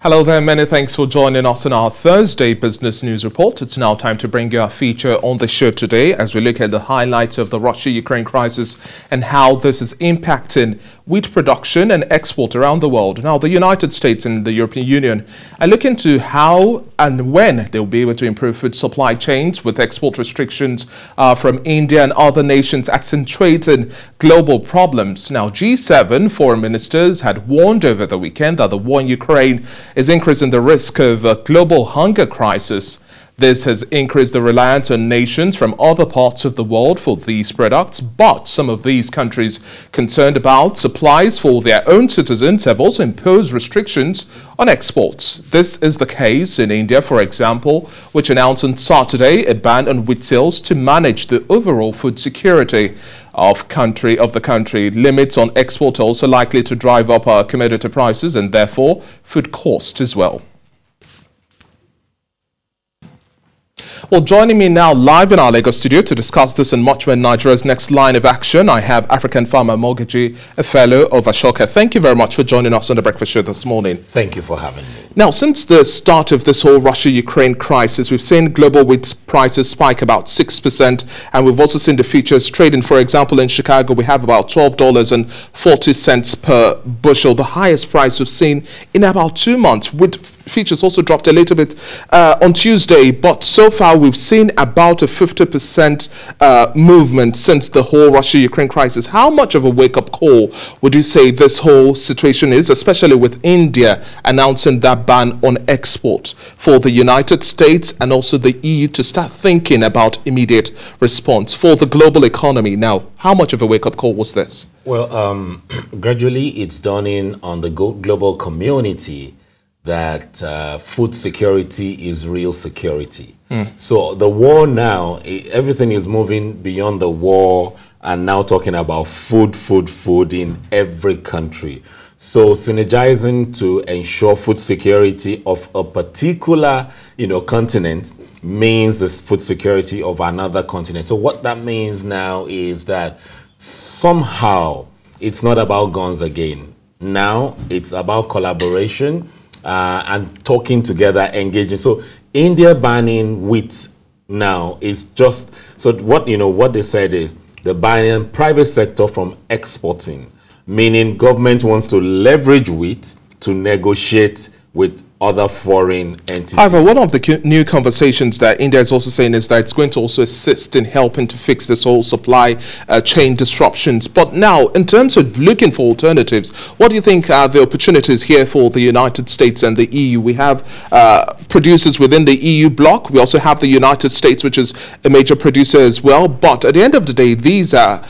Hello there, many thanks for joining us on our Thursday Business News Report. It's now time to bring you our feature on the show today as we look at the highlights of the Russia-Ukraine crisis and how this is impacting wheat production and export around the world. Now, the United States and the European Union are looking to how and when they'll be able to improve food supply chains with export restrictions from India and other nations accentuating global problems. Now, G7 foreign ministers had warned over the weekend that the war in Ukraine is increasing the risk of a global hunger crisis. This has increased the reliance on nations from other parts of the world for these products, but some of these countries concerned about supplies for their own citizens have also imposed restrictions on exports. This is the case in India, for example, which announced on Saturday a ban on wheat sales to manage the overall food security of the country. Limits on export are also likely to drive up our commodity prices and therefore food costs as well. Well, joining me now live in our Lagos studio to discuss this and much more in Nigeria's next line of action, I have African farmer Mogaji, a fellow of Ashoka. Thank you very much for joining us on the Breakfast Show this morning. Thank you for having me. Now, since the start of this whole Russia-Ukraine crisis, we've seen global wheat prices spike about 6%, and we've also seen the futures trading. For example, in Chicago, we have about $12.40 per bushel, the highest price we've seen in about 2 months. Wheat futures also dropped a little bit on Tuesday, but so far we've seen about a 50% movement since the whole Russia-Ukraine crisis. How much of a wake-up call would you say this whole situation is, especially with India announcing that ban on export for the United States and also the EU to start thinking about immediate response for the global economy? Now, how much of a wake-up call was this? Well, gradually it's dawning on the global community that food security is real security. So the war now, everything is moving beyond the war and now talking about food in every country. So synergizing to ensure food security of a particular continent means the food security of another continent. So what that means now is that somehow it's not about guns again. Now it's about collaboration and talking together, engaging. So India banning wheat now is just, so what they said is the banning private sector from exporting, meaning government wants to leverage wheat to negotiate with other foreign entities. However, one of the new conversations that India is also saying is that it's going to also assist in helping to fix this whole supply chain disruptions. But now, in terms of looking for alternatives, what do you think are the opportunities here for the United States and the EU? We have producers within the EU bloc. We also have the United States, which is a major producer as well. But at the end of the day, these are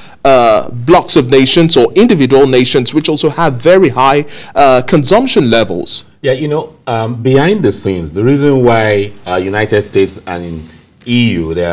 blocks of nations or individual nations which also have very high consumption levels. Yeah, behind the scenes, the reason why United States and EU they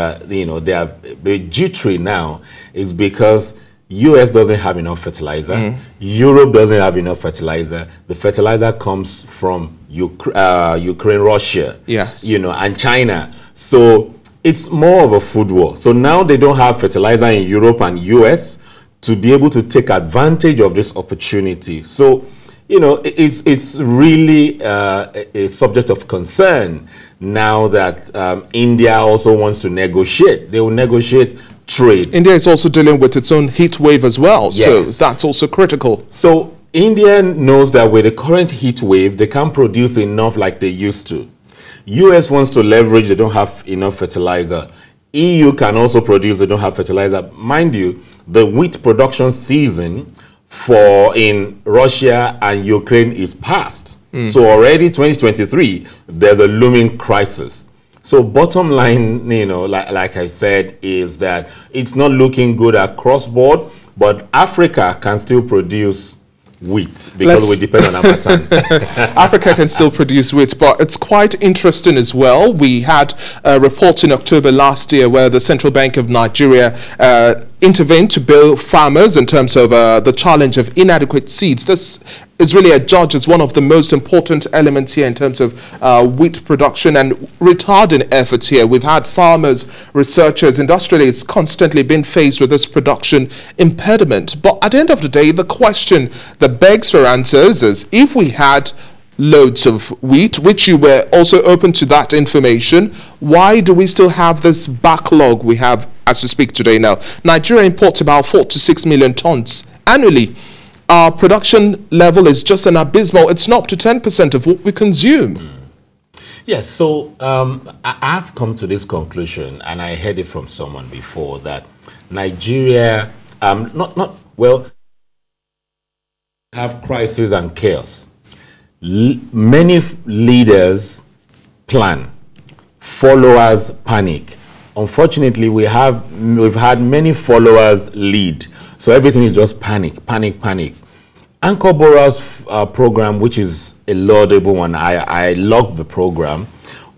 are very jittery now is because US doesn't have enough fertilizer, Europe doesn't have enough fertilizer. The fertilizer comes from Ukraine, Russia, yes, and China. So it's more of a food war. So now they don't have fertilizer in Europe and US to be able to take advantage of this opportunity. So it's really a subject of concern now that India also wants to negotiate. They will negotiate trade. India is also dealing with its own heat wave as well, yes. So that's also critical. So India knows that with the current heat wave, they can't produce enough like they used to. US wants to leverage, they don't have enough fertilizer. EU can also produce, they don't have fertilizer. Mind you, the wheat production season in Russia and Ukraine is past. So already 2023, there's a looming crisis. So bottom line, like I said, is that it's not looking good across board, but Africa can still produce wheat because we depend on Amatan. Africa can still produce wheat, but it's quite interesting as well. We had a report in October last year where the Central Bank of Nigeria intervened to bail farmers in terms of the challenge of inadequate seeds. This is really adjudged as one of the most important elements here in terms of wheat production and retarding efforts here. We've had farmers, researchers, industrialists constantly been faced with this production impediment. But at the end of the day, the question that begs for answers is, if we had loads of wheat, which you were also open to that information. Why do we still have this backlog we have as we speak today now? Nigeria imports about 4 to 6 million tons annually. Our production level is just an abysmal, it's not up to 10% of what we consume. Yes, so I've come to this conclusion, and I heard it from someone before, that Nigeria, have crisis and chaos. Many leaders plan, followers panic. Unfortunately, we've had many followers lead, so everything is just panic, panic, panic. Anchor Borrowers program, which is a laudable one, I love the program.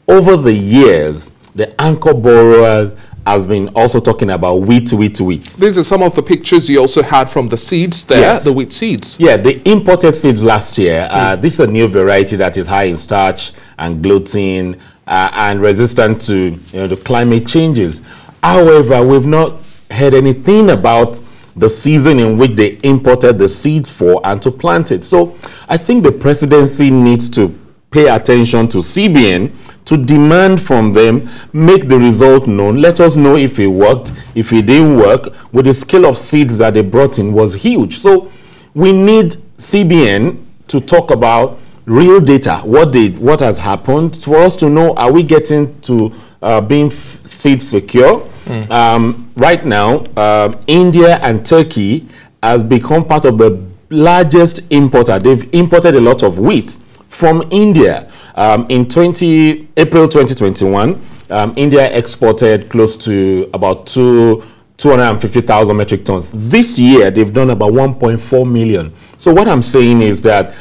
Over the years, the Anchor Borrowers has been also talking about wheat. These are some of the pictures you also had from the seeds there, yes. The wheat seeds. Yeah, the imported seeds last year. This is a new variety that is high in starch and gluten and resistant to the climate changes. However, we've not heard anything about the season in which they imported the seeds for and to plant it. So I think the presidency needs to pay attention to CBN, to demand from them, make the result known, let us know if it worked, if it didn't work. With the scale of seeds that they brought in was huge. So we need CBN to talk about real data, what has happened, for us to know, are we getting to being seed secure? Right now, India and Turkey has become part of the largest importer. They've imported a lot of wheat from India. In April 2021, India exported close to about 250,000 metric tons. This year, they've done about 1.4 million. So what I'm saying is that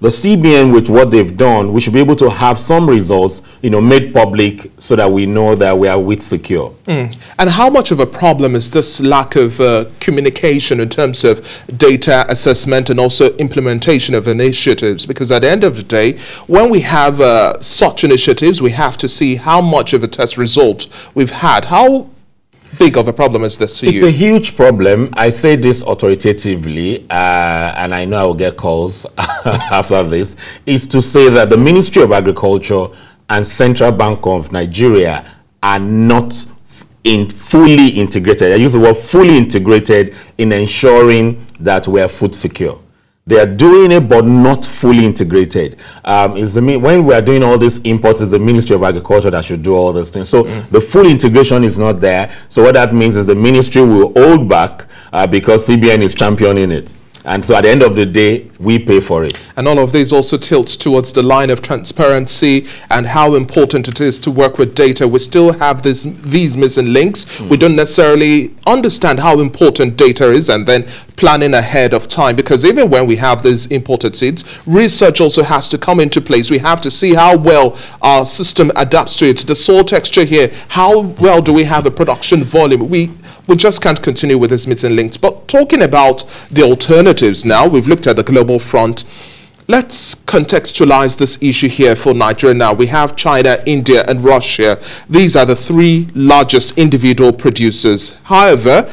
the CBN, with what they've done, we should be able to have some results, made public so that we know that we are wheat secure. And how much of a problem is this lack of communication in terms of data assessment and also implementation of initiatives? Because at the end of the day, when we have such initiatives, we have to see how much of a test result we've had. How big of a problem is this for you? It's a huge problem. I say this authoritatively, and I know I will get calls after this, is to say that the Ministry of Agriculture and Central Bank of Nigeria are not fully integrated. I use the word fully integrated in ensuring that we are food secure. They are doing it, but not fully integrated. When we are doing all these imports, it's the Ministry of Agriculture that should do all those things. So the full integration is not there. So what that means is the ministry will hold back because CBN is championing it. And so at the end of the day, we pay for it. And all of this also tilts towards the line of transparency and how important it is to work with data. We still have these missing links. We don't necessarily understand how important data is and then planning ahead of time. Because even when we have these imported seeds, research also has to come into place. We have to see how well our system adapts to it. The soil texture here, how well do we have a production volume? We just can't continue with this missing links. But talking about the alternatives now, we've looked at the global front. Let's contextualize this issue here for Nigeria now. We have China, India, and Russia. These are the three largest individual producers. However,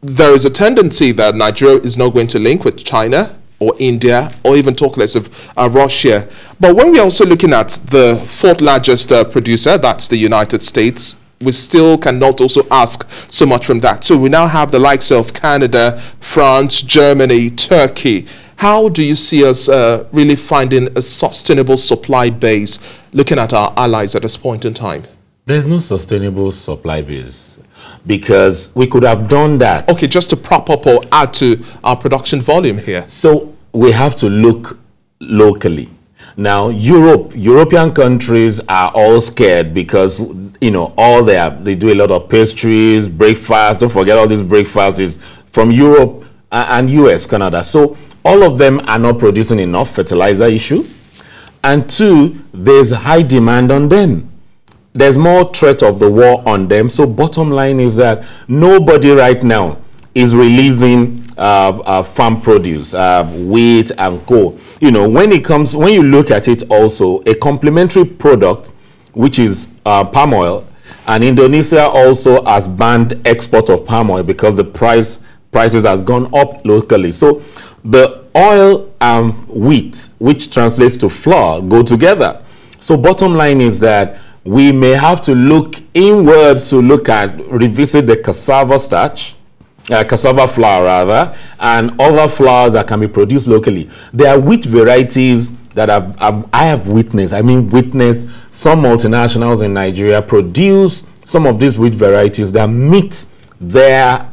there is a tendency that Nigeria is not going to link with China or India, or even talk less of Russia. But when we're also looking at the fourth largest producer, that's the United States, we still cannot also ask so much from that. So we now have the likes of Canada, France, Germany, Turkey. How do you see us really finding a sustainable supply base, looking at our allies at this point in time? There's no sustainable supply base because we could have done that. Okay, just to prop up or add to our production volume here. So we have to look locally. Now, European countries are all scared because, they do a lot of pastries, breakfast. Don't forget all these breakfasts is from Europe and US, Canada. So all of them are not producing enough fertilizer issue. And two, there's high demand on them. There's more threat of the war on them. So bottom line is that nobody right now is releasing farm produce, wheat and co. When you look at it also, a complementary product, which is palm oil, and Indonesia also has banned export of palm oil because the prices has gone up locally. So the oil and wheat, which translates to flour, go together. So bottom line is that we may have to look inwards to revisit the cassava starch, cassava flour rather, and other flours that can be produced locally. There are wheat varieties that I have witnessed some multinationals in Nigeria produce some of these wheat varieties that meet their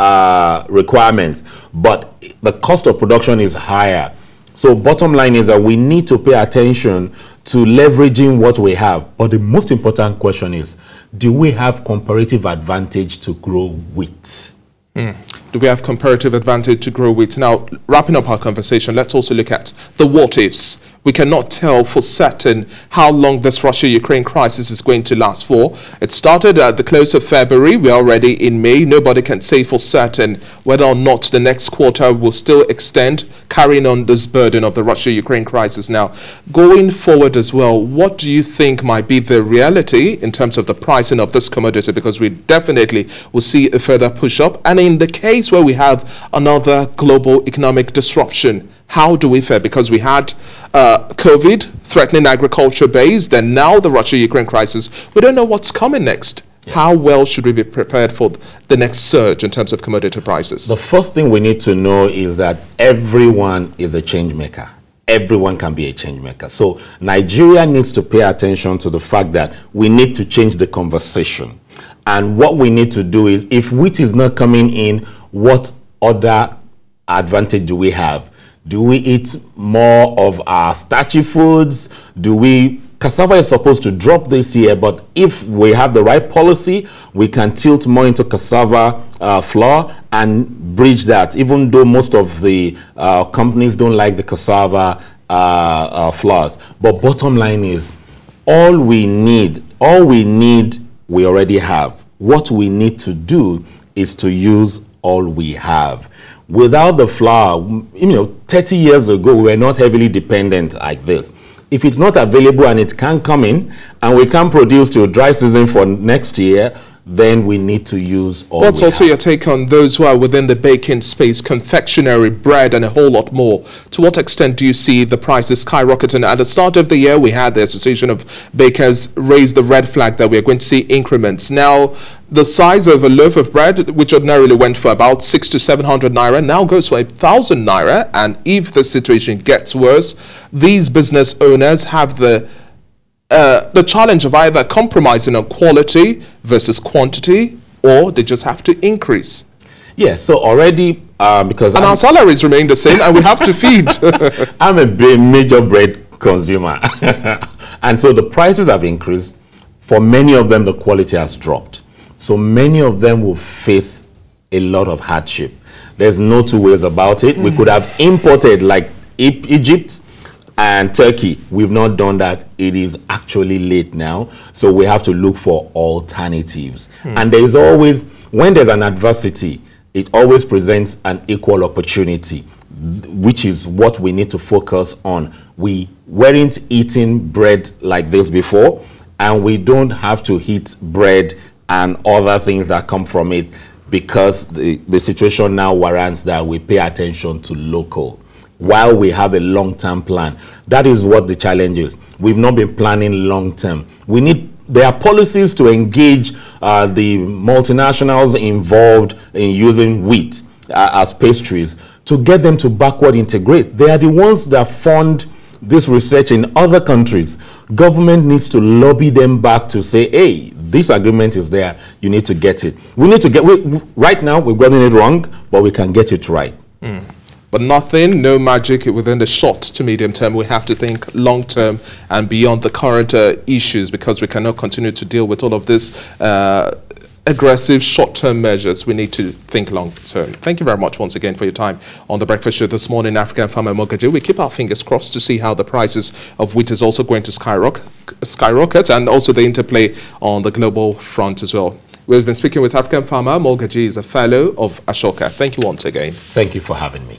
requirements, but the cost of production is higher. So bottom line is that we need to pay attention to leveraging what we have. But the most important question is, do we have comparative advantage to grow wheat? Do we have comparative advantage to grow wheat? Now, wrapping up our conversation, let's also look at the what-ifs. We cannot tell for certain how long this Russia-Ukraine crisis is going to last for. It started at the close of February. We're already in May. Nobody can say for certain whether or not the next quarter will still extend, carrying on this burden of the Russia-Ukraine crisis. Now, going forward as well, what do you think might be the reality in terms of the pricing of this commodity? Because we definitely will see a further push-up. And in the case where we have another global economic disruption, how do we fare? Because we had COVID threatening agriculture base, then now the Russia-Ukraine crisis. We don't know what's coming next. Yeah. How well should we be prepared for the next surge in terms of commodity prices? The first thing we need to know is that everyone is a change maker. Everyone can be a change maker. So Nigeria needs to pay attention to the fact that we need to change the conversation. And what we need to do is, if wheat is not coming in, what other advantage do we have? Do we eat more of our starchy foods? Cassava is supposed to drop this year, but if we have the right policy, we can tilt more into cassava flour and bridge that, even though most of the companies don't like the cassava flours. But bottom line is, all we need, we already have. What we need to do is to use all we have. Without the flour, 30 years ago, we were not heavily dependent like this. If it's not available and it can't come in, and we can't produce till dry season for next year, then we need to use all What's also your take on those who are within the baking space, confectionery, bread, and a whole lot more? To what extent do you see the prices skyrocketing? At the start of the year, we had the Association of Bakers raise the red flag that we're going to see increments. Now, the size of a loaf of bread, which ordinarily went for about 600 to 700 naira, now goes for 1,000 naira. And if the situation gets worse, these business owners have the challenge of either compromising on quality versus quantity, or they just have to increase. Yes, so already because our salaries remain the same, and we have to feed. I'm a major bread consumer, and so the prices have increased. For many of them, the quality has dropped. So many of them will face a lot of hardship. There's no two ways about it. We could have imported like Egypt and Turkey. We've not done that. It is actually late now. So we have to look for alternatives. And there is always, when there's an adversity, it always presents an equal opportunity, which is what we need to focus on. We weren't eating bread like this before, and we don't have to eat bread and other things that come from it, because the situation now warrants that we pay attention to local while we have a long-term plan. That is what the challenge is. We've not been planning long-term. There are policies to engage the multinationals involved in using wheat as pastries to get them to backward integrate. They are the ones that fund this research in other countries. Government needs to lobby them back to say, hey, this agreement is there, you need to get it. Right now, we've gotten it wrong, but we can get it right. But nothing, no magic within the short to medium term. We have to think long term and beyond the current issues, because we cannot continue to deal with all of this aggressive short-term measures. We need to think long-term. Thank you very much once again for your time on the Breakfast Show this morning, African Farmer Mogaji. We keep our fingers crossed to see how the prices of wheat is also going to skyrocket, and also the interplay on the global front as well. We've been speaking with African Farmer Mogaji, is a fellow of Ashoka. Thank you once again. Thank you for having me.